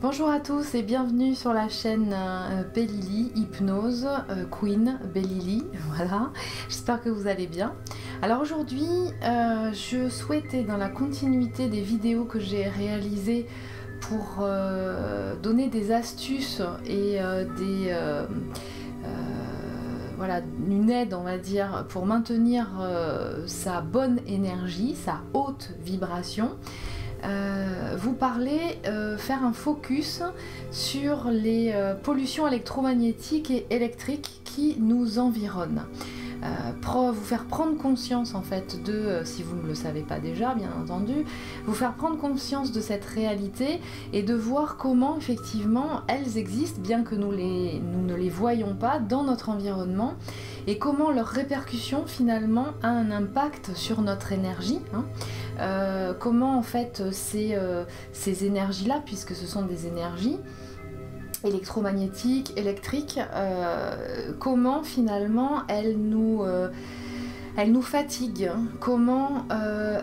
Bonjour à tous et bienvenue sur la chaîne Bellily Hypnose, Queen Bellily, voilà, j'espère que vous allez bien. Alors aujourd'hui, je souhaitais, dans la continuité des vidéos que j'ai réalisées pour donner des astuces et voilà, une aide, on va dire, pour maintenir sa bonne énergie, sa haute vibration, vous parler, faire un focus sur les pollutions électromagnétiques et électriques qui nous environnent. Vous faire prendre conscience en fait de, si vous ne le savez pas déjà bien entendu, vous faire prendre conscience de cette réalité et de voir comment effectivement elles existent bien que nous ne les voyons pas dans notre environnement et comment leur répercussion finalement a un impact sur notre énergie, hein. Comment en fait ces énergies-là, puisque ce sont des énergies électromagnétiques, électriques, comment finalement elles nous fatiguent, comment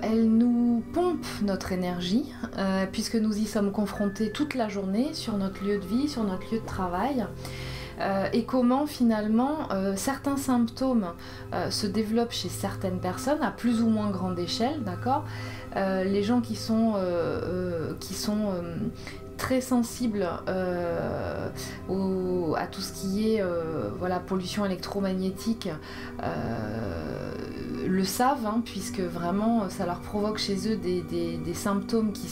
elles nous pompent notre énergie, puisque nous y sommes confrontés toute la journée sur notre lieu de vie, sur notre lieu de travail. Et comment finalement certains symptômes se développent chez certaines personnes à plus ou moins grande échelle, d'accord. Les gens qui sont très sensibles à tout ce qui est voilà, pollution électromagnétique le savent, hein, puisque vraiment ça leur provoque chez eux des symptômes qui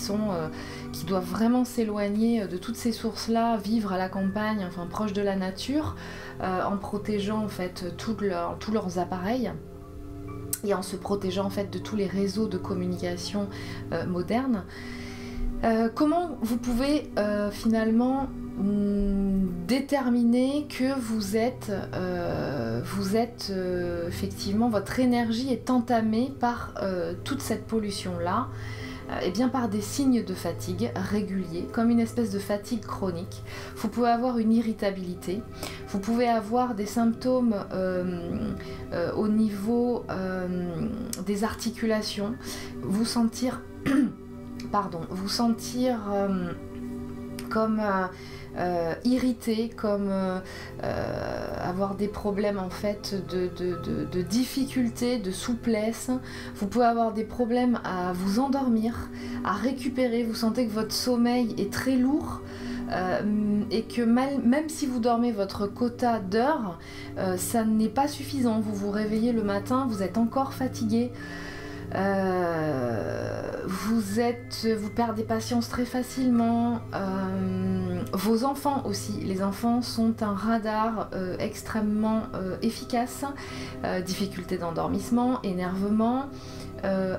doivent vraiment s'éloigner de toutes ces sources-là, vivre à la campagne, enfin proche de la nature, en protégeant en fait tous leurs appareils et en se protégeant en fait de tous les réseaux de communication modernes. Comment vous pouvez finalement déterminer que vous êtes effectivement, votre énergie est entamée par toute cette pollution-là, et bien par des signes de fatigue réguliers, comme une espèce de fatigue chronique. Vous pouvez avoir une irritabilité, vous pouvez avoir des symptômes au niveau des articulations, vous sentir comme irrité, comme avoir des problèmes en fait de difficulté, de souplesse. Vous pouvez avoir des problèmes à vous endormir, à récupérer. Vous sentez que votre sommeil est très lourd. Et que même si vous dormez votre quota d'heures, ça n'est pas suffisant. Vous vous réveillez le matin, vous êtes encore fatigué. Vous perdez patience très facilement. Vos enfants aussi, les enfants sont un radar extrêmement efficace. Difficulté d'endormissement, énervement,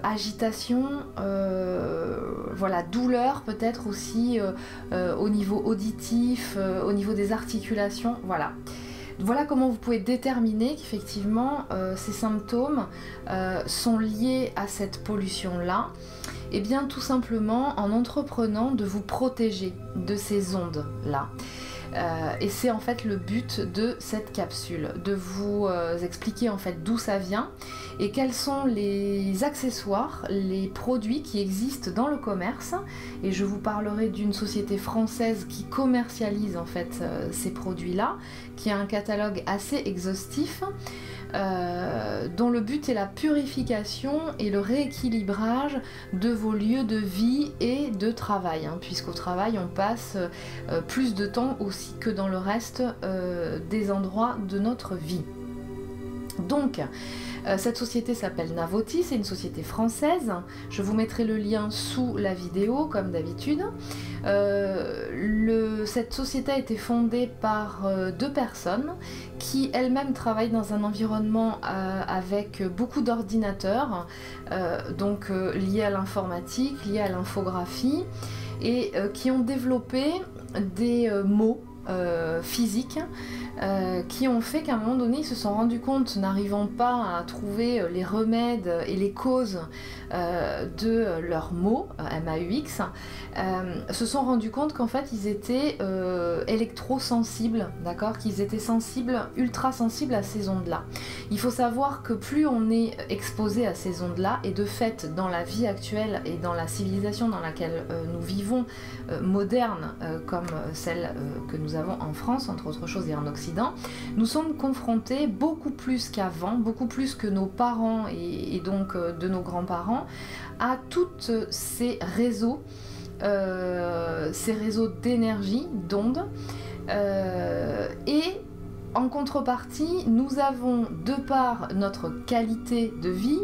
agitation, voilà, douleur peut-être aussi au niveau auditif, au niveau des articulations, voilà. Voilà comment vous pouvez déterminer qu'effectivement ces symptômes sont liés à cette pollution-là. Et bien tout simplement en entreprenant de vous protéger de ces ondes-là. Et c'est en fait le but de cette capsule, de vous expliquer en fait d'où ça vient et quels sont les accessoires, les produits qui existent dans le commerce. Et je vous parlerai d'une société française qui commercialise en fait ces produits-là, qui a un catalogue assez exhaustif, dont le but est la purification et le rééquilibrage de vos lieux de vie et de travail, hein, puisqu'au travail on passe plus de temps aussi que dans le reste des endroits de notre vie. Donc cette société s'appelle Navoti, c'est une société française. Je vous mettrai le lien sous la vidéo comme d'habitude. Cette société a été fondée par deux personnes qui elles-mêmes travaillent dans un environnement avec beaucoup d'ordinateurs, donc liés à l'informatique, liés à l'infographie, et qui ont développé des mots physiques qui ont fait qu'à un moment donné ils se sont rendus compte, n'arrivant pas à trouver les remèdes et les causes de leurs maux MAUX, se sont rendus compte qu'en fait ils étaient électrosensibles, d'accord, qu'ils étaient sensibles, ultra sensibles à ces ondes-là. Il faut savoir que plus on est exposé à ces ondes-là, et de fait dans la vie actuelle et dans la civilisation dans laquelle nous vivons, moderne comme celle que nous avons en France, entre autres choses, et en Occident, nous sommes confrontés beaucoup plus qu'avant, beaucoup plus que nos parents et donc de nos grands-parents, à tous ces réseaux d'énergie, d'ondes, et en contrepartie, nous avons, de par notre qualité de vie,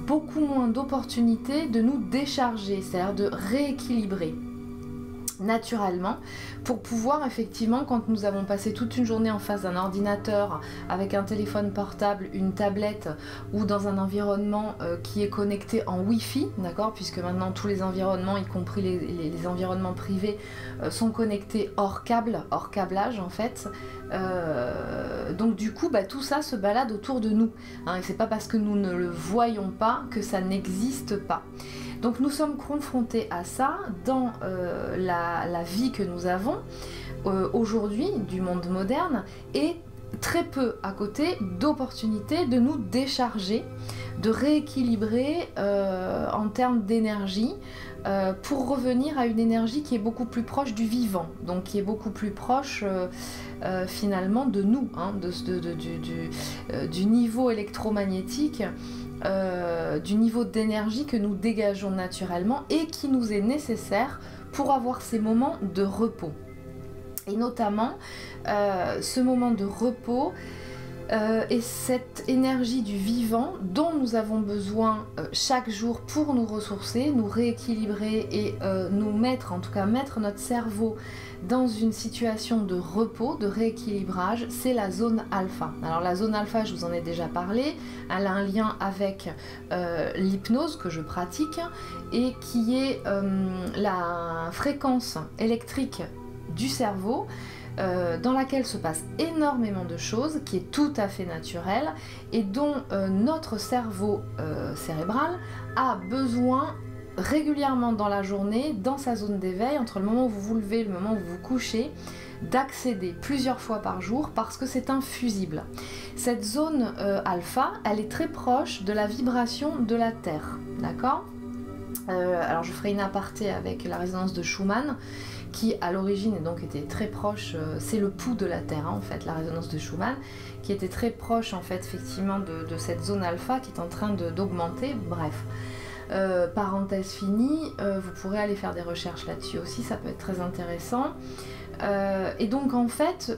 beaucoup moins d'opportunités de nous décharger, c'est-à-dire de rééquilibrer naturellement, pour pouvoir effectivement, quand nous avons passé toute une journée en face d'un ordinateur avec un téléphone portable, une tablette, ou dans un environnement qui est connecté en Wi-Fi, d'accord, puisque maintenant tous les environnements, y compris les environnements privés, sont connectés hors câble, hors câblage en fait. Donc du coup tout ça se balade autour de nous, hein, et c'est pas parce que nous ne le voyons pas que ça n'existe pas. Donc nous sommes confrontés à ça dans la vie que nous avons aujourd'hui du monde moderne, et très peu à côté d'opportunités de nous décharger, de rééquilibrer en termes d'énergie, pour revenir à une énergie qui est beaucoup plus proche du vivant, donc qui est beaucoup plus proche finalement de nous, hein, du niveau électromagnétique, du niveau d'énergie que nous dégageons naturellement et qui nous est nécessaire pour avoir ces moments de repos. Et notamment ce moment de repos et cette énergie du vivant dont nous avons besoin chaque jour pour nous ressourcer, nous rééquilibrer et nous mettre, en tout cas mettre notre cerveau dans une situation de repos, de rééquilibrage, c'est la zone alpha. Alors la zone alpha, je vous en ai déjà parlé, elle a un lien avec l'hypnose que je pratique, et qui est la fréquence électrique du cerveau, dans laquelle se passe énormément de choses, qui est tout à fait naturelle, et dont notre cerveau cérébral a besoin régulièrement dans la journée, dans sa zone d'éveil, entre le moment où vous vous levez et le moment où vous vous couchez, d'accéder plusieurs fois par jour, parce que c'est un fusible. Cette zone alpha, elle est très proche de la vibration de la Terre, d'accord ? Alors je ferai une aparté avec la résonance de Schumann, qui à l'origine donc était très proche, c'est le pouls de la Terre, hein, en fait, la résonance de Schumann, qui était très proche en fait effectivement de cette zone alpha qui est en train d'augmenter, bref. Parenthèse finie, vous pourrez aller faire des recherches là-dessus aussi, ça peut être très intéressant. Et donc en fait,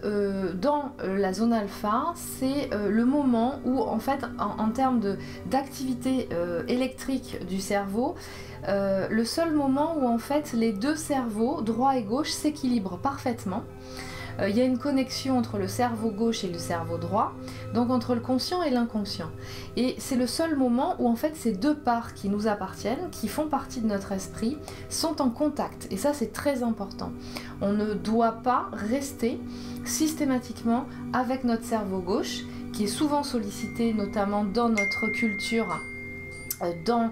dans la zone alpha, c'est le moment où en fait, en termes d'activité électrique du cerveau, le seul moment où en fait les deux cerveaux, droit et gauche, s'équilibrent parfaitement. Il y a une connexion entre le cerveau gauche et le cerveau droit, donc entre le conscient et l'inconscient. Et c'est le seul moment où en fait ces deux parts qui nous appartiennent, qui font partie de notre esprit, sont en contact. Et ça c'est très important. On ne doit pas rester systématiquement avec notre cerveau gauche, qui est souvent sollicité notamment dans notre culture, dans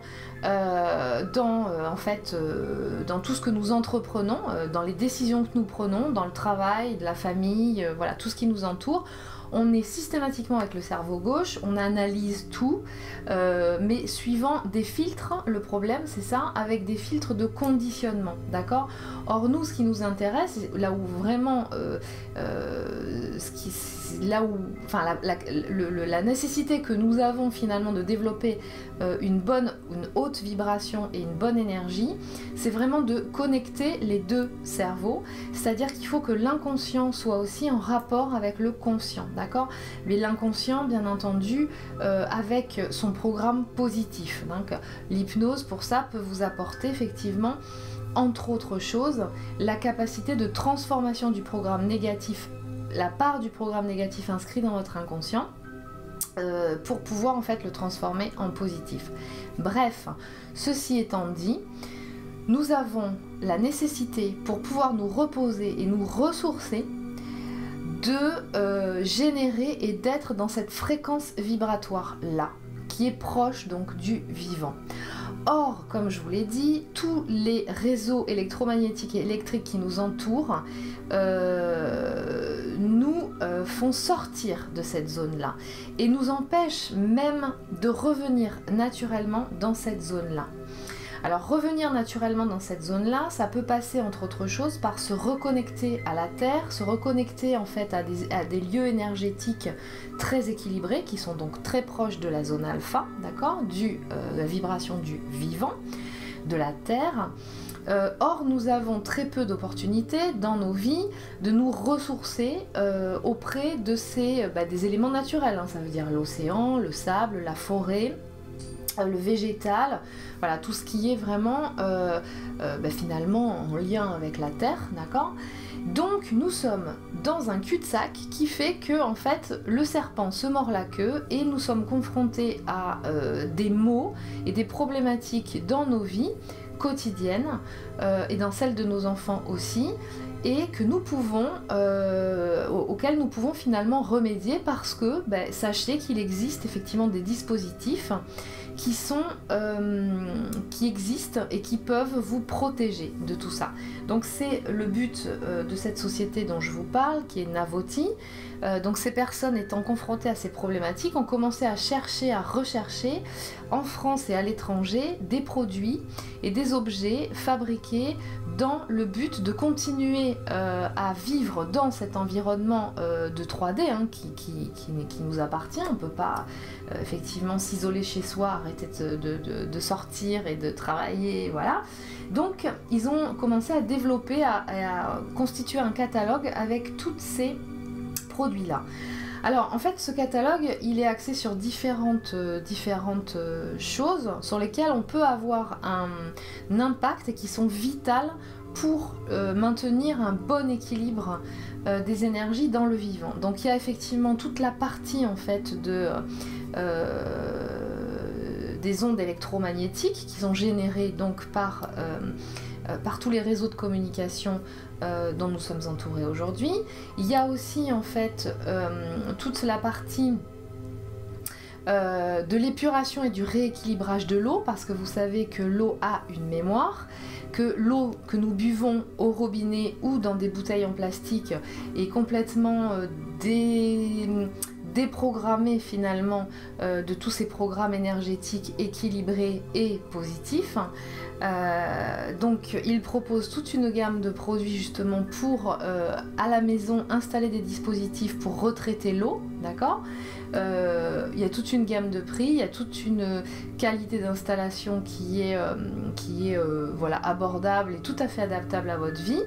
tout ce que nous entreprenons, dans les décisions que nous prenons, dans le travail, de la famille, voilà, tout ce qui nous entoure. On est systématiquement avec le cerveau gauche, on analyse tout, mais suivant des filtres. Le problème c'est ça, avec des filtres de conditionnement, d'accord ? Or nous, ce qui nous intéresse, là où vraiment, la nécessité que nous avons finalement de développer une haute vibration et une bonne énergie, c'est vraiment de connecter les deux cerveaux, c'est-à-dire qu'il faut que l'inconscient soit aussi en rapport avec le conscient, d'accord ? Mais l'inconscient, bien entendu, avec son programme positif. Donc l'hypnose, pour ça, peut vous apporter effectivement, entre autres choses, la capacité de transformation du programme négatif, la part du programme négatif inscrit dans votre inconscient, pour pouvoir en fait le transformer en positif. Bref, ceci étant dit, nous avons la nécessité, pour pouvoir nous reposer et nous ressourcer, de générer et d'être dans cette fréquence vibratoire là, qui est proche donc du vivant. Or, comme je vous l'ai dit, tous les réseaux électromagnétiques et électriques qui nous entourent nous font sortir de cette zone-là et nous empêchent même de revenir naturellement dans cette zone-là. Alors revenir naturellement dans cette zone-là, ça peut passer entre autres choses par se reconnecter à la Terre, se reconnecter en fait à des lieux énergétiques très équilibrés qui sont donc très proches de la zone alpha, d'accord, la vibration du vivant, de la Terre. Or, nous avons très peu d'opportunités dans nos vies de nous ressourcer auprès de des éléments naturels, hein. Ça veut dire l'océan, le sable, la forêt, le végétal, voilà, tout ce qui est vraiment finalement en lien avec la terre, d'accord. Donc nous sommes dans un cul-de-sac qui fait que en fait le serpent se mord la queue et nous sommes confrontés à des maux et des problématiques dans nos vies quotidiennes et dans celles de nos enfants aussi, et que nous pouvons, auxquels nous pouvons finalement remédier parce que sachez qu'il existe effectivement des dispositifs qui existent et qui peuvent vous protéger de tout ça. Donc c'est le but de cette société dont je vous parle, qui est Navoti. Donc ces personnes étant confrontées à ces problématiques ont commencé à chercher, à rechercher en France et à l'étranger des produits et des objets fabriqués dans le but de continuer à vivre dans cet environnement de 3D qui nous appartient. On ne peut pas effectivement s'isoler chez soi, arrêter de sortir et de travailler, voilà. Donc ils ont commencé à développer, à constituer un catalogue avec toutes ces produits-là. Alors en fait ce catalogue il est axé sur différentes choses sur lesquelles on peut avoir un impact et qui sont vitales pour maintenir un bon équilibre des énergies dans le vivant. Donc il y a effectivement toute la partie en fait des ondes électromagnétiques qui sont générées donc par tous les réseaux de communication dont nous sommes entourés aujourd'hui. Il y a aussi en fait toute la partie de l'épuration et du rééquilibrage de l'eau, parce que vous savez que l'eau a une mémoire, que l'eau que nous buvons au robinet ou dans des bouteilles en plastique est complètement déprogrammée finalement de tous ces programmes énergétiques équilibrés et positifs. Donc il propose toute une gamme de produits justement pour à la maison installer des dispositifs pour retraiter l'eau, d'accord. Il y a toute une gamme de prix, il y a toute une qualité d'installation qui est voilà, abordable et tout à fait adaptable à votre vie,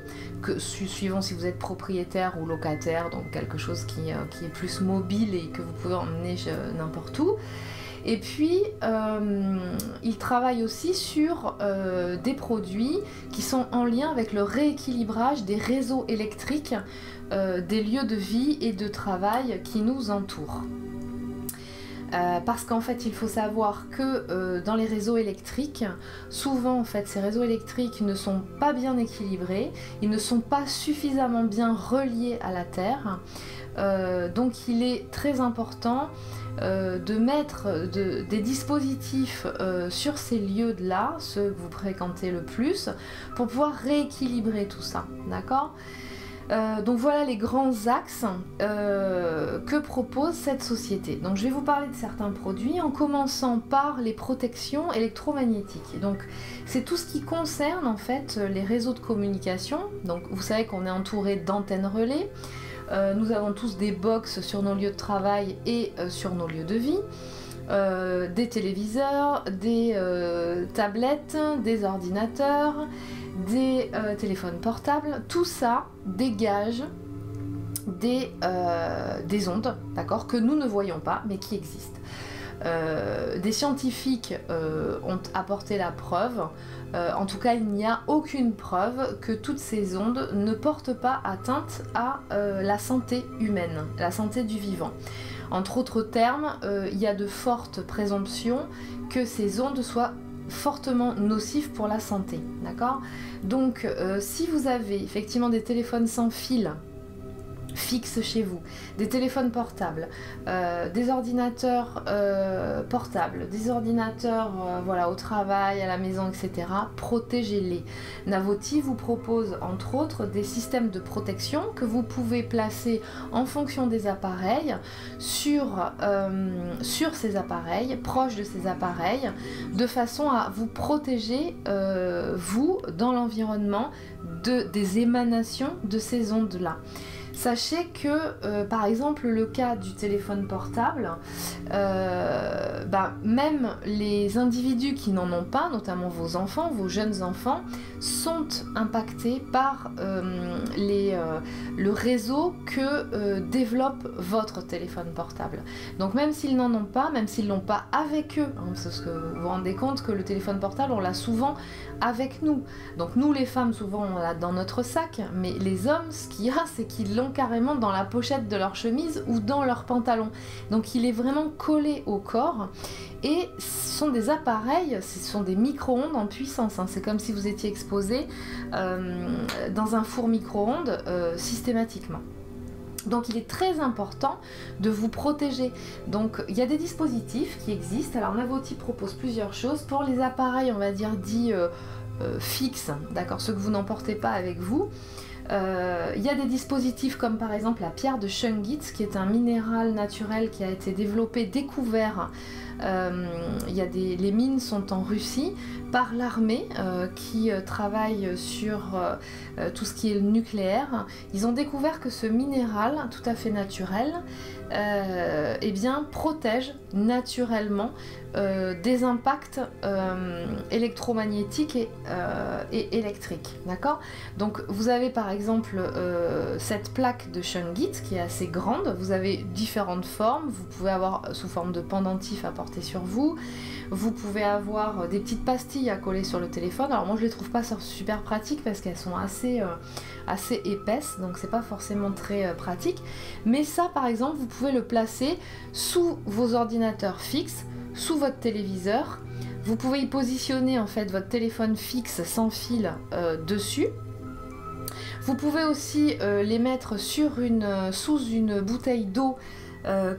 suivant si vous êtes propriétaire ou locataire, donc quelque chose qui est plus mobile et que vous pouvez emmener n'importe où. Et puis, il travaille aussi sur des produits qui sont en lien avec le rééquilibrage des réseaux électriques des lieux de vie et de travail qui nous entourent. Parce qu'en fait il faut savoir que dans les réseaux électriques, souvent en fait ces réseaux électriques ne sont pas bien équilibrés, ils ne sont pas suffisamment bien reliés à la Terre, donc il est très important de mettre des dispositifs sur ces lieux-là, ceux que vous fréquentez le plus, pour pouvoir rééquilibrer tout ça, d'accord ? Donc voilà les grands axes que propose cette société. Donc je vais vous parler de certains produits en commençant par les protections électromagnétiques. Donc c'est tout ce qui concerne en fait les réseaux de communication. Donc vous savez qu'on est entouré d'antennes relais. Nous avons tous des box sur nos lieux de travail et sur nos lieux de vie. Des téléviseurs, des tablettes, des ordinateurs, des téléphones portables, tout ça dégage des ondes, d'accord, que nous ne voyons pas mais qui existent. Des scientifiques ont apporté la preuve, en tout cas il n'y a aucune preuve que toutes ces ondes ne portent pas atteinte à la santé humaine, la santé du vivant. Entre autres termes, il y a de fortes présomptions que ces ondes soient fortement nocives pour la santé, d'accord. Donc si vous avez effectivement des téléphones sans fil fixes chez vous, des téléphones portables, des ordinateurs portables, des ordinateurs voilà, au travail, à la maison, etc. Protégez-les. Navoti vous propose entre autres des systèmes de protection que vous pouvez placer en fonction des appareils sur ces appareils, proches de ces appareils, de façon à vous protéger, vous, dans l'environnement, des émanations de ces ondes-là. Sachez que, par exemple, le cas du téléphone portable, même les individus qui n'en ont pas, notamment vos enfants, vos jeunes enfants, sont impactés par le réseau que développe votre téléphone portable. Donc même s'ils n'en ont pas, même s'ils ne l'ont pas avec eux, hein, parce que vous vous rendez compte que le téléphone portable, on l'a souvent avec nous. Donc nous les femmes, souvent on l'a dans notre sac, mais les hommes, ce qu'il y a, c'est qu'ils l'ont carrément dans la pochette de leur chemise ou dans leur pantalon. Donc il est vraiment collé au corps et ce sont des appareils, ce sont des micro-ondes en puissance, hein. C'est comme si vous étiez exposé dans un four micro-ondes systématiquement. Donc il est très important de vous protéger. Donc il y a des dispositifs qui existent. Alors Navoti propose plusieurs choses. Pour les appareils, on va dire dits fixes, d'accord, ceux que vous n'emportez pas avec vous, il y a des dispositifs comme par exemple la pierre de Shungit, qui est un minéral naturel qui a été développé, découvert. Les mines sont en Russie par l'armée qui travaille sur tout ce qui est le nucléaire. Ils ont découvert que ce minéral tout à fait naturel protège naturellement des impacts électromagnétiques et électriques. D'accord ? Donc vous avez par exemple cette plaque de Shungit qui est assez grande. Vous avez différentes formes. Vous pouvez avoir sous forme de pendentif à porter sur vous. Vous pouvez avoir des petites pastilles à coller sur le téléphone. Alors moi je les trouve pas super pratiques parce qu'elles sont assez épaisses, donc c'est pas forcément très pratique. Mais ça par exemple vous pouvez le placer sous vos ordinateurs fixes, sous votre téléviseur. Vous pouvez y positionner en fait votre téléphone fixe sans fil dessus. Vous pouvez aussi les mettre sous une bouteille d'eau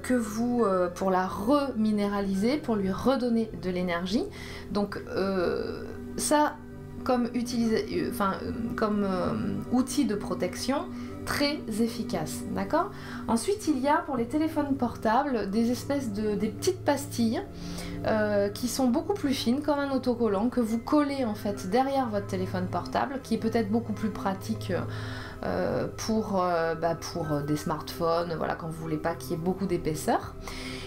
que vous, pour la reminéraliser, pour lui redonner de l'énergie. Donc ça, comme outil de protection, très efficace, d'accord ? Ensuite, il y a pour les téléphones portables des petites pastilles qui sont beaucoup plus fines, comme un autocollant, que vous collez en fait derrière votre téléphone portable, qui est peut-être beaucoup plus pratique pour des smartphones, voilà, quand vous voulez pas qu'il y ait beaucoup d'épaisseur.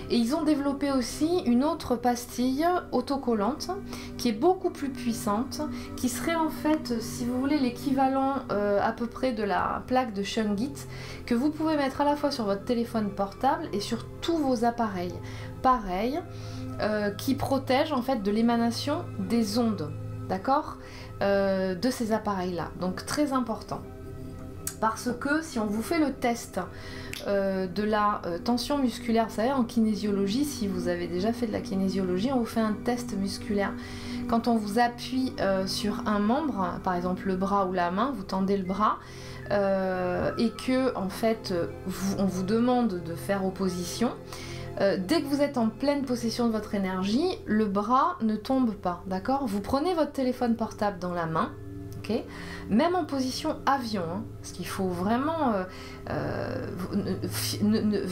Et ils ont développé aussi une autre pastille autocollante qui est beaucoup plus puissante, qui serait en fait, si vous voulez, l'équivalent à peu près de la plaque de Shungit, que vous pouvez mettre à la fois sur votre téléphone portable et sur tous vos appareils. Pareil, qui protège en fait de l'émanation des ondes, d'accord, de ces appareils-là. Donc très important. Parce que si on vous fait le test de la tension musculaire, vous savez, en kinésiologie, si vous avez déjà fait de la kinésiologie, on vous fait un test musculaire. Quand on vous appuie sur un membre, par exemple le bras ou la main, vous tendez le bras et que en fait on vous demande de faire opposition. Dès que vous êtes en pleine possession de votre énergie, le bras ne tombe pas, d'accord ? Vous prenez votre téléphone portable dans la main, ok ? Même en position avion, hein, parce qu'il faut vraiment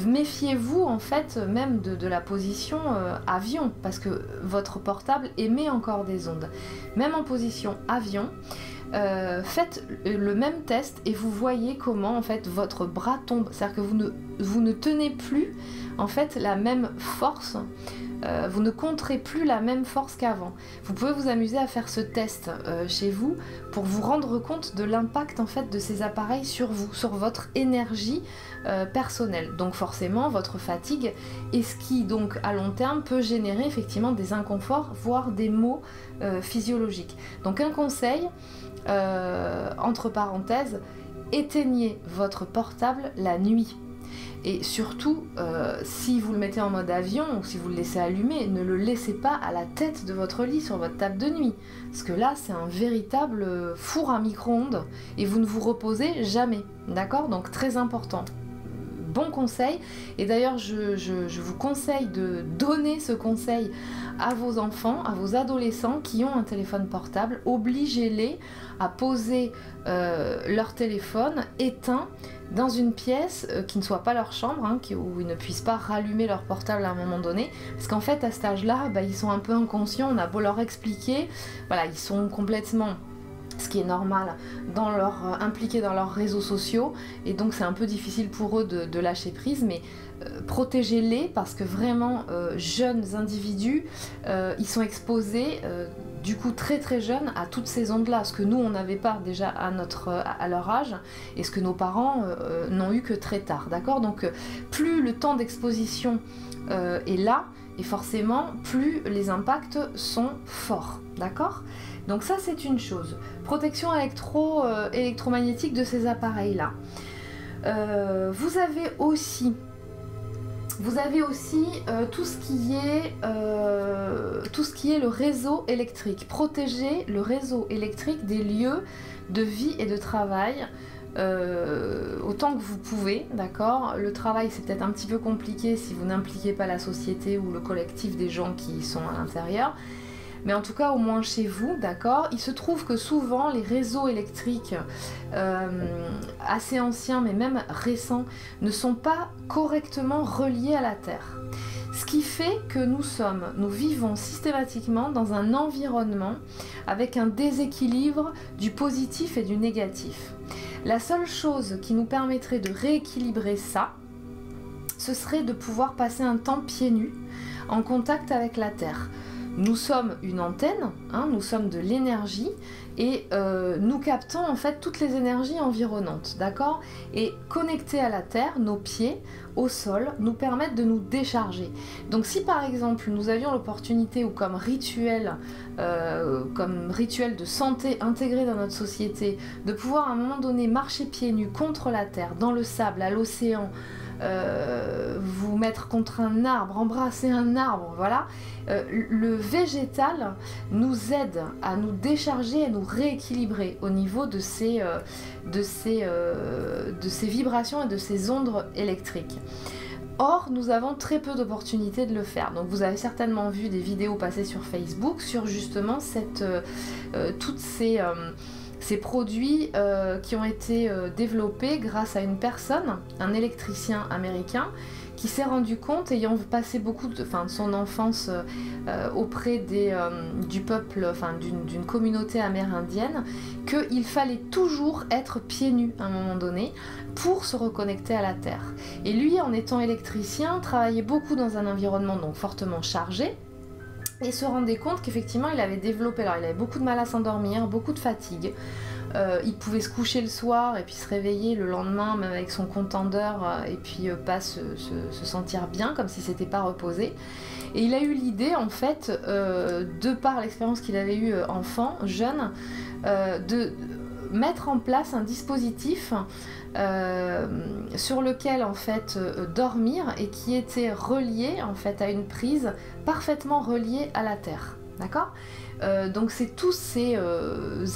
méfiez-vous en fait même de la position avion, parce que votre portable émet encore des ondes. Même en position avion, faites le même test et vous voyez comment en fait votre bras tombe. C'est-à-dire que vous ne tenez plus en fait la même force. Vous ne compterez plus la même force qu'avant. Vous pouvez vous amuser à faire ce test chez vous pour vous rendre compte de l'impact en fait de ces appareils sur vous, sur votre énergie personnelle. Donc forcément votre fatigue, et ce qui donc à long terme peut générer effectivement des inconforts, voire des maux physiologiques. Donc un conseil, entre parenthèses, éteignez votre portable la nuit. Et surtout, si vous le mettez en mode avion ou si vous le laissez allumer, ne le laissez pas à la tête de votre lit sur votre table de nuit. Parce que là, c'est un véritable four à micro-ondes et vous ne vous reposez jamais. D'accord ? Donc très important. bons conseils. Et d'ailleurs, je vous conseille de donner ce conseil à vos enfants, à vos adolescents qui ont un téléphone portable. Obligez-les à poser leur téléphone éteint dans une pièce qui ne soit pas leur chambre, hein, où ils ne puissent pas rallumer leur portable à un moment donné, parce qu'en fait à cet âge-là, ils sont un peu inconscients, on a beau leur expliquer, voilà, ils sont complètement, ce qui est normal, impliqués dans leurs réseaux sociaux, et donc c'est un peu difficile pour eux de lâcher prise, mais protégez-les, parce que vraiment, jeunes individus, ils sont exposés du coup très très jeunes à toutes ces ondes-là, ce que nous on n'avait pas déjà à leur âge, et ce que nos parents n'ont eu que très tard, d'accord? Donc plus le temps d'exposition est là, et forcément plus les impacts sont forts, d'accord? Donc ça c'est une chose. Protection électromagnétique de ces appareils-là. Vous avez aussi tout ce qui est le réseau électrique. Protéger le réseau électrique des lieux de vie et de travail autant que vous pouvez, d'accord? Le travail c'est peut-être un petit peu compliqué si vous n'impliquez pas la société ou le collectif des gens qui sont à l'intérieur. Mais en tout cas, au moins chez vous, d'accord? Il se trouve que souvent, les réseaux électriques assez anciens, mais même récents, ne sont pas correctement reliés à la Terre. Ce qui fait que nous vivons systématiquement dans un environnement avec un déséquilibre du positif et du négatif. La seule chose qui nous permettrait de rééquilibrer ça, ce serait de pouvoir passer un temps pieds nus en contact avec la Terre. Nous sommes une antenne, hein, nous sommes de l'énergie et nous captons en fait toutes les énergies environnantes, d'accord? Et connectés à la Terre, nos pieds au sol nous permettent de nous décharger. Donc si par exemple nous avions l'opportunité ou comme rituel de santé intégré dans notre société, de pouvoir à un moment donné marcher pieds nus contre la Terre, dans le sable, à l'océan, vous mettre contre un arbre, embrasser un arbre, voilà. Le végétal nous aide à nous décharger, à nous rééquilibrer au niveau de ces vibrations et de ces ondes électriques. Or, nous avons très peu d'opportunités de le faire. Donc vous avez certainement vu des vidéos passer sur Facebook sur justement toutes ces produits qui ont été développés grâce à une personne, un électricien américain, qui s'est rendu compte, ayant passé beaucoup de son enfance auprès du peuple, d'une communauté amérindienne, qu'il fallait toujours être pieds nus à un moment donné pour se reconnecter à la Terre. Et lui, en étant électricien, travaillait beaucoup dans un environnement donc fortement chargé, et se rendait compte qu'effectivement il avait développé, alors il avait beaucoup de mal à s'endormir, beaucoup de fatigue, il pouvait se coucher le soir et puis se réveiller le lendemain même avec son contendeur et puis pas se sentir bien, comme si c'était pas reposé. Et il a eu l'idée en fait, de par l'expérience qu'il avait eue enfant, jeune, de mettre en place un dispositif sur lequel en fait dormir, et qui était relié en fait à une prise parfaitement reliée à la Terre, d'accord? Donc c'est tous ces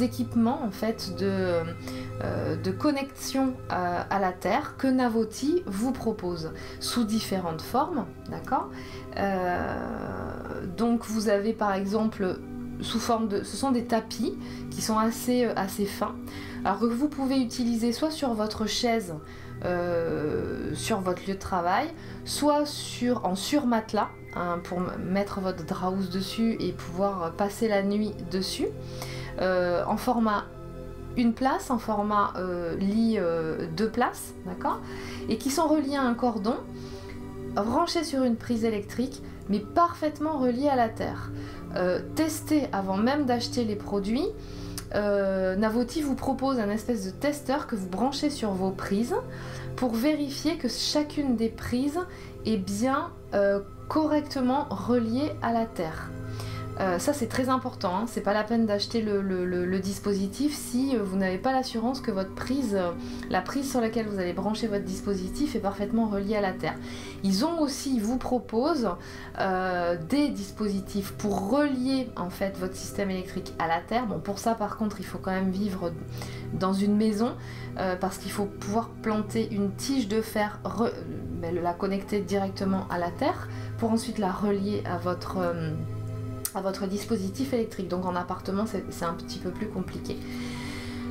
équipements en fait de connexion à la Terre que Navoti vous propose sous différentes formes, d'accord? Donc vous avez par exemple sous forme de... Ce sont des tapis qui sont assez fins, alors que vous pouvez utiliser soit sur votre chaise, sur votre lieu de travail, soit en surmatelas, hein, pour mettre votre draus dessus et pouvoir passer la nuit dessus, en format une place, en format lit 2 places, d'accord, et qui sont reliés à un cordon, branchés sur une prise électrique, mais parfaitement reliés à la Terre. Testez avant même d'acheter les produits. Navoti vous propose un espèce de testeur que vous branchez sur vos prises pour vérifier que chacune des prises est bien correctement reliée à la Terre. Ça c'est très important, hein. C'est pas la peine d'acheter le dispositif si vous n'avez pas l'assurance que votre prise, la prise sur laquelle vous allez brancher votre dispositif est parfaitement reliée à la terre. Ils vous proposent des dispositifs pour relier en fait votre système électrique à la terre. Bon, pour ça par contre il faut quand même vivre dans une maison parce qu'il faut pouvoir planter une tige de fer, la connecter directement à la terre pour ensuite la relier à votre dispositif électrique. Donc en appartement c'est un petit peu plus compliqué.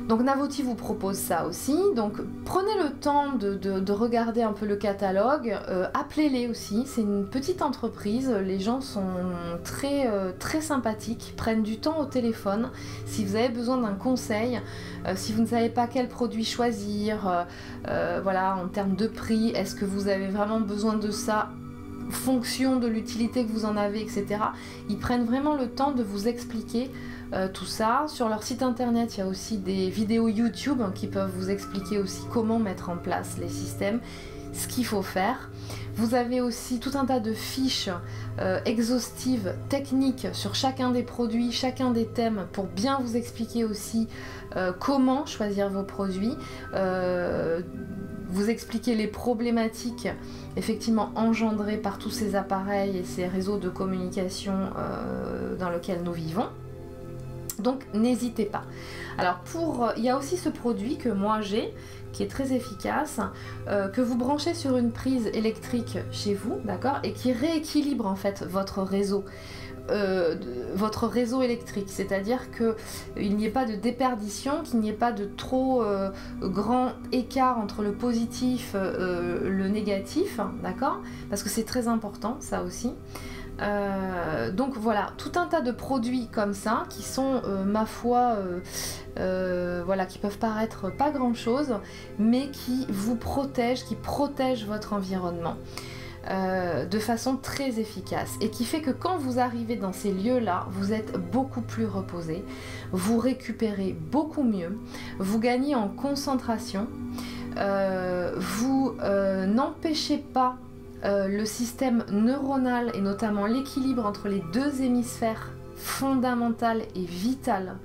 Donc Navoti vous propose ça aussi, donc prenez le temps de regarder un peu le catalogue, appelez-les aussi, c'est une petite entreprise, les gens sont très sympathiques, prennent du temps au téléphone. Si vous avez besoin d'un conseil, si vous ne savez pas quel produit choisir, voilà, en termes de prix, est-ce que vous avez vraiment besoin de ça, fonction de l'utilité que vous en avez, etc. Ils prennent vraiment le temps de vous expliquer tout ça. Sur leur site internet, il y a aussi des vidéos YouTube qui peuvent vous expliquer aussi comment mettre en place les systèmes, ce qu'il faut faire. Vous avez aussi tout un tas de fiches exhaustives, techniques sur chacun des produits, chacun des thèmes pour bien vous expliquer aussi comment choisir vos produits, vous expliquer les problématiques effectivement engendrées par tous ces appareils et ces réseaux de communication dans lesquels nous vivons. Donc n'hésitez pas. Alors il y a aussi ce produit que moi j'ai, qui est très efficace, que vous branchez sur une prise électrique chez vous, d'accord, et qui rééquilibre en fait votre réseau électrique, c'est-à-dire qu'il n'y ait pas de déperdition, qu'il n'y ait pas de trop grand écart entre le positif et le négatif, d'accord, parce que c'est très important ça aussi. Donc voilà, tout un tas de produits comme ça qui sont ma foi voilà, qui peuvent paraître pas grand chose mais qui vous protègent, qui protègent votre environnement de façon très efficace et qui fait que quand vous arrivez dans ces lieux là, vous êtes beaucoup plus reposé, vous récupérez beaucoup mieux, vous gagnez en concentration, vous n'empêchez pas le système neuronal et notamment l'équilibre entre les deux hémisphères fondamental et vital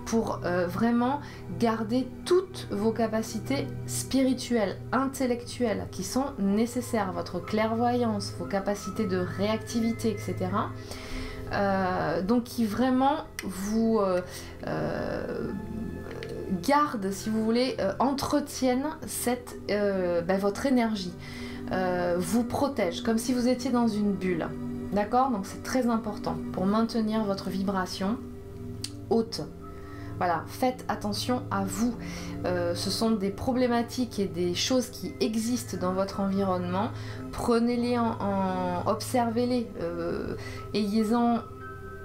pour vraiment garder toutes vos capacités spirituelles, intellectuelles qui sont nécessaires, votre clairvoyance, vos capacités de réactivité, etc. Donc qui vraiment vous gardent, si vous voulez, entretiennent votre énergie. Vous protège comme si vous étiez dans une bulle, d'accord, donc c'est très important pour maintenir votre vibration haute. Voilà, faites attention à vous, ce sont des problématiques et des choses qui existent dans votre environnement, prenez-les observez-les,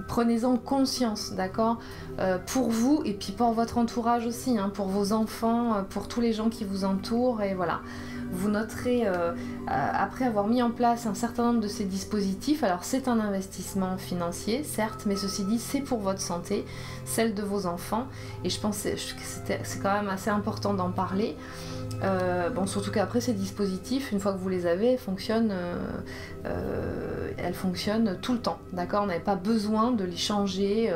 prenez-en conscience, d'accord, pour vous et puis pour votre entourage aussi, hein, pour vos enfants, pour tous les gens qui vous entourent, et voilà. Vous noterez, après avoir mis en place un certain nombre de ces dispositifs, alors c'est un investissement financier, certes, mais ceci dit, c'est pour votre santé, celle de vos enfants, et je pense que c'est quand même assez important d'en parler. Bon, surtout qu'après ces dispositifs, une fois que vous les avez, elles fonctionnent tout le temps, d'accord. On n'avait pas besoin de les changer,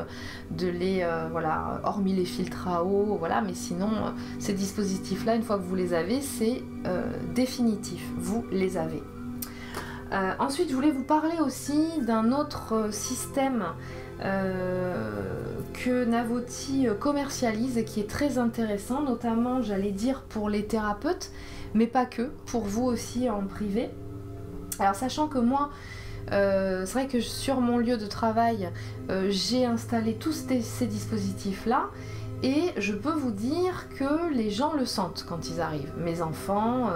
voilà, hormis les filtres à eau, voilà, mais sinon ces dispositifs-là, une fois que vous les avez, c'est définitif, vous les avez. Ensuite, je voulais vous parler aussi d'un autre système que Navoti commercialise et qui est très intéressant, notamment, j'allais dire, pour les thérapeutes, mais pas que, pour vous aussi en privé. Alors, sachant que moi, c'est vrai que sur mon lieu de travail, j'ai installé tous ces dispositifs-là, et je peux vous dire que les gens le sentent quand ils arrivent. Mes enfants,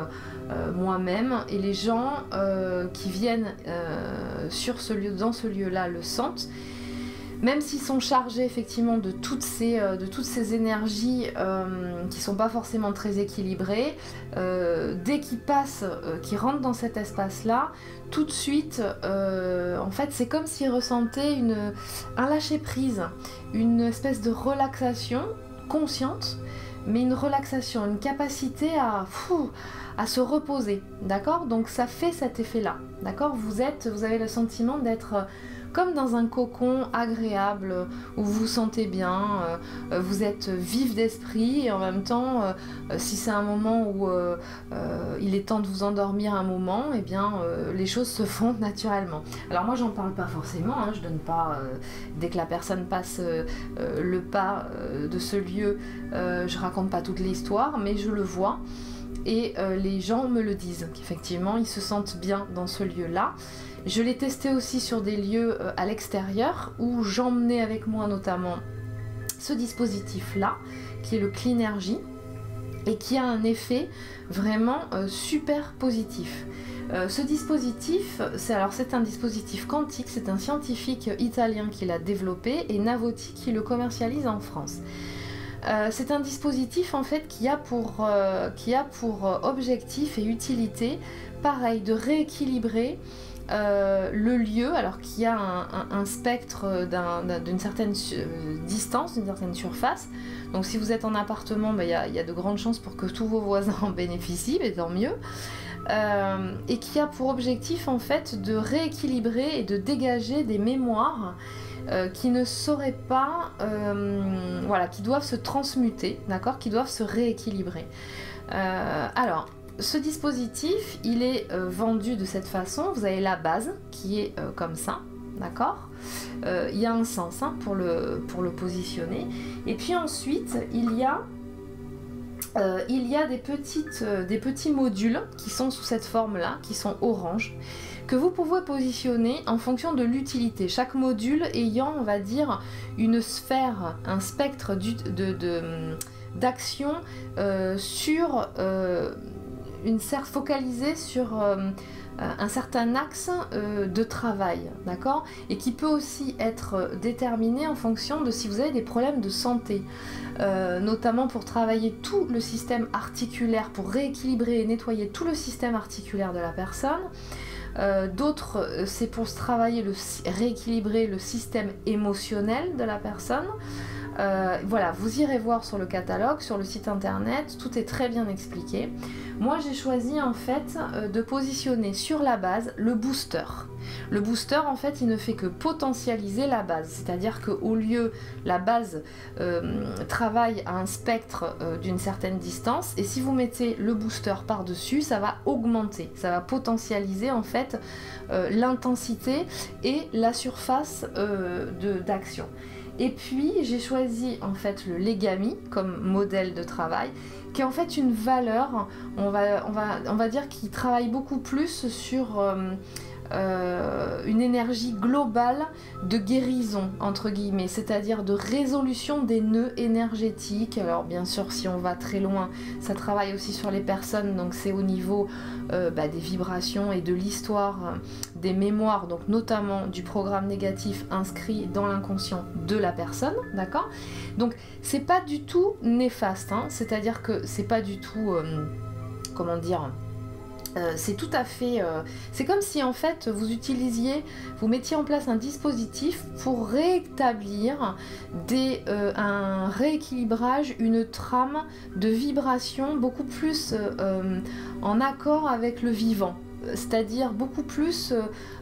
moi-même, et les gens qui viennent dans ce lieu-là le sentent. Même s'ils sont chargés effectivement de toutes ces énergies qui ne sont pas forcément très équilibrées, dès qu'ils passent, qu'ils rentrent dans cet espace-là, tout de suite, en fait, c'est comme s'ils ressentaient un lâcher-prise, une espèce de relaxation consciente, mais une relaxation, une capacité à se reposer, d'accord? Donc ça fait cet effet-là, d'accord? Vous avez le sentiment d'être comme dans un cocon agréable où vous vous sentez bien, vous êtes vif d'esprit et en même temps, si c'est un moment où il est temps de vous endormir un moment, et bien les choses se font naturellement. Alors moi j'en parle pas forcément, hein, je donne pas, dès que la personne passe le pas de ce lieu, je raconte pas toute l'histoire, mais je le vois. Et les gens me le disent, qu'effectivement ils se sentent bien dans ce lieu-là. Je l'ai testé aussi sur des lieux à l'extérieur où j'emmenais avec moi notamment ce dispositif-là, qui est le Cleanergy, et qui a un effet vraiment super positif. Ce dispositif, c'est un dispositif quantique, c'est un scientifique italien qui l'a développé et Navoti qui le commercialise en France. C'est un dispositif en fait qui a pour objectif et utilité, pareil, de rééquilibrer le lieu, alors qu'il y a un spectre d'une certaine distance, d'une certaine surface. Donc si vous êtes en appartement, il y a de grandes chances pour que tous vos voisins en bénéficient, mais tant mieux. Et qui a pour objectif en fait de rééquilibrer et de dégager des mémoires qui ne sauraient pas, voilà, qui doivent se transmuter, d'accord, qui doivent se rééquilibrer. Alors, ce dispositif, il est vendu de cette façon. Vous avez la base qui est comme ça, d'accord. Il y a un sens hein, pour le positionner. Et puis ensuite, il y a des petits modules qui sont sous cette forme-là, qui sont orange, que vous pouvez positionner en fonction de l'utilité. Chaque module ayant, on va dire, une sphère, un spectre d'action sur focalisé sur un certain axe de travail, d'accord, et qui peut aussi être déterminé en fonction de si vous avez des problèmes de santé, notamment pour travailler tout le système articulaire, pour rééquilibrer et nettoyer tout le système articulaire de la personne. D'autres, c'est pour rééquilibrer le système émotionnel de la personne. Voilà, vous irez voir sur le catalogue, sur le site internet, tout est très bien expliqué. Moi j'ai choisi en fait de positionner sur la base le booster. Le booster en fait il ne fait que potentialiser la base, c'est-à-dire qu'au lieu la base travaille à un spectre d'une certaine distance, et si vous mettez le booster par-dessus, ça va augmenter, ça va potentialiser en fait l'intensité et la surface d'action. Et puis j'ai choisi en fait le Legami comme modèle de travail, qui est en fait une valeur, on va dire, qui travaille beaucoup plus sur une énergie globale de guérison entre guillemets, c'est-à-dire de résolution des nœuds énergétiques. Alors bien sûr si on va très loin, ça travaille aussi sur les personnes, donc c'est au niveau des vibrations et de l'histoire des mémoires, donc notamment du programme négatif inscrit dans l'inconscient de la personne, d'accord. Donc c'est pas du tout néfaste, hein, c'est-à-dire que c'est pas du tout comment dire, c'est tout à fait... c'est comme si en fait vous mettiez en place un dispositif pour rétablir un rééquilibrage, une trame de vibration beaucoup plus en accord avec le vivant, c'est-à-dire beaucoup plus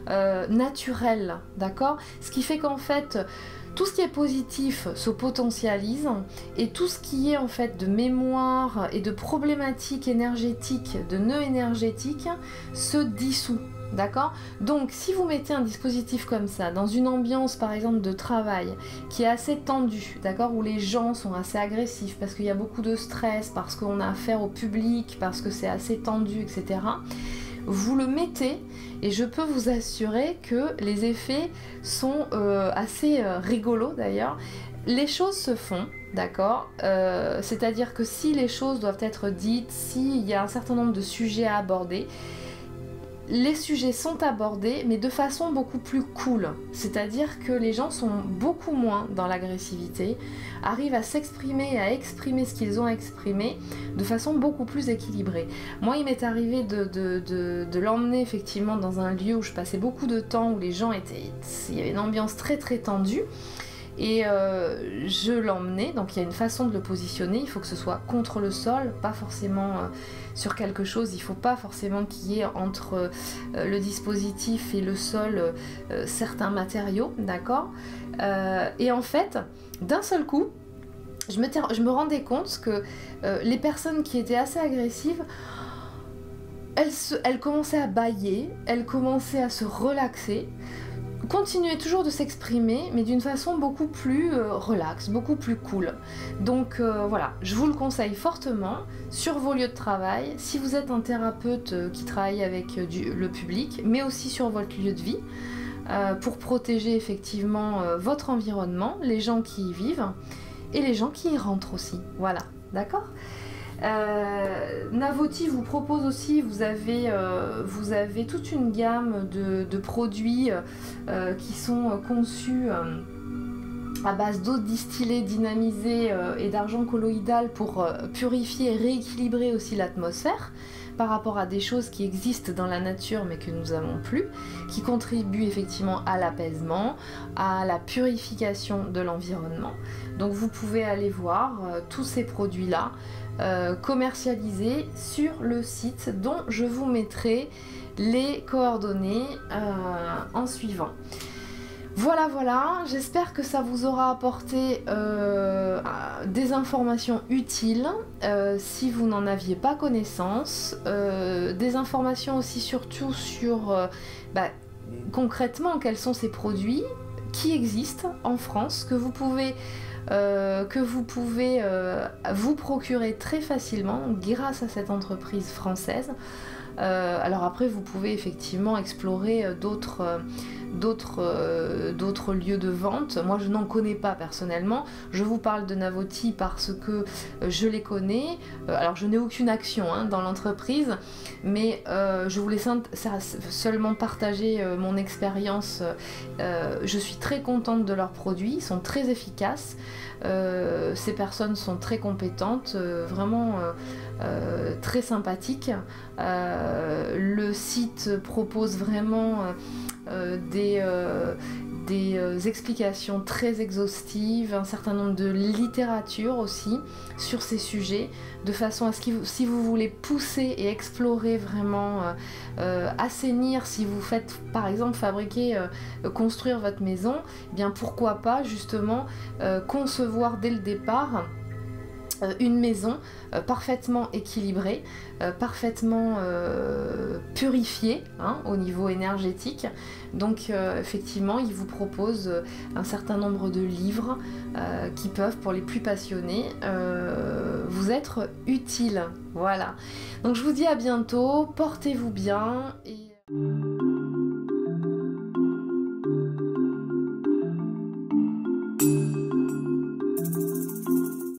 naturel, d'accord. Ce qui fait qu'en fait tout ce qui est positif se potentialise et tout ce qui est en fait de mémoire et de problématiques énergétiques, de nœuds énergétiques se dissout. D'accord. Donc si vous mettez un dispositif comme ça dans une ambiance par exemple de travail qui est assez tendue, d'accord, où les gens sont assez agressifs parce qu'il y a beaucoup de stress, parce qu'on a affaire au public, parce que c'est assez tendu, etc., vous le mettez et je peux vous assurer que les effets sont assez rigolos d'ailleurs. Les choses se font, d'accord, c'est-à-dire que si les choses doivent être dites, s'il y a un certain nombre de sujets à aborder, les sujets sont abordés mais de façon beaucoup plus cool, c'est-à-dire que les gens sont beaucoup moins dans l'agressivité, arrivent à s'exprimer et à exprimer ce qu'ils ont exprimé de façon beaucoup plus équilibrée. Moi il m'est arrivé de l'emmener effectivement dans un lieu où je passais beaucoup de temps, où les gens il y avait une ambiance très très tendue, et je l'emmenais, donc il y a une façon de le positionner, il faut que ce soit contre le sol, pas forcément sur quelque chose, il ne faut pas forcément qu'il y ait entre le dispositif et le sol certains matériaux, d'accord. Et en fait, d'un seul coup, je me rendais compte que les personnes qui étaient assez agressives, elles commençaient à bâiller, elles commençaient à se relaxer, continuaient toujours de s'exprimer, mais d'une façon beaucoup plus relaxe, beaucoup plus cool. Donc voilà, je vous le conseille fortement sur vos lieux de travail, si vous êtes un thérapeute qui travaille avec le public, mais aussi sur votre lieu de vie, pour protéger effectivement votre environnement, les gens qui y vivent, et les gens qui y rentrent aussi. Voilà, d'accord ? Navoti vous propose aussi, vous avez toute une gamme de produits qui sont conçus à base d'eau distillée, dynamisée et d'argent colloïdal pour purifier et rééquilibrer aussi l'atmosphère par rapport à des choses qui existent dans la nature mais que nous n'avons plus, qui contribuent effectivement à l'apaisement, à la purification de l'environnement. Donc vous pouvez aller voir tous ces produits-là commercialisés sur le site dont je vous mettrai les coordonnées en suivant. Voilà, j'espère que ça vous aura apporté des informations utiles si vous n'en aviez pas connaissance, des informations aussi surtout sur concrètement quels sont ces produits qui existent en France, que vous pouvez vous procurer très facilement grâce à cette entreprise française. Alors après vous pouvez effectivement explorer d'autres lieux de vente. Moi je n'en connais pas personnellement, je vous parle de Navoti parce que je les connais. Alors je n'ai aucune action dans l'entreprise, mais je voulais seulement partager mon expérience. Je suis très contente de leurs produits, ils sont très efficaces. Ces personnes sont très compétentes, vraiment très sympathiques. Le site propose vraiment des explications très exhaustives, un certain nombre de littérature aussi sur ces sujets, de façon à ce que si vous voulez pousser et explorer vraiment, assainir, si vous faites par exemple construire votre maison, eh bien pourquoi pas justement concevoir dès le départ une maison parfaitement équilibrée, parfaitement purifiée au niveau énergétique. Donc effectivement, il vous propose un certain nombre de livres qui peuvent, pour les plus passionnés, vous être utiles. Voilà. Donc je vous dis à bientôt, portez-vous bien et...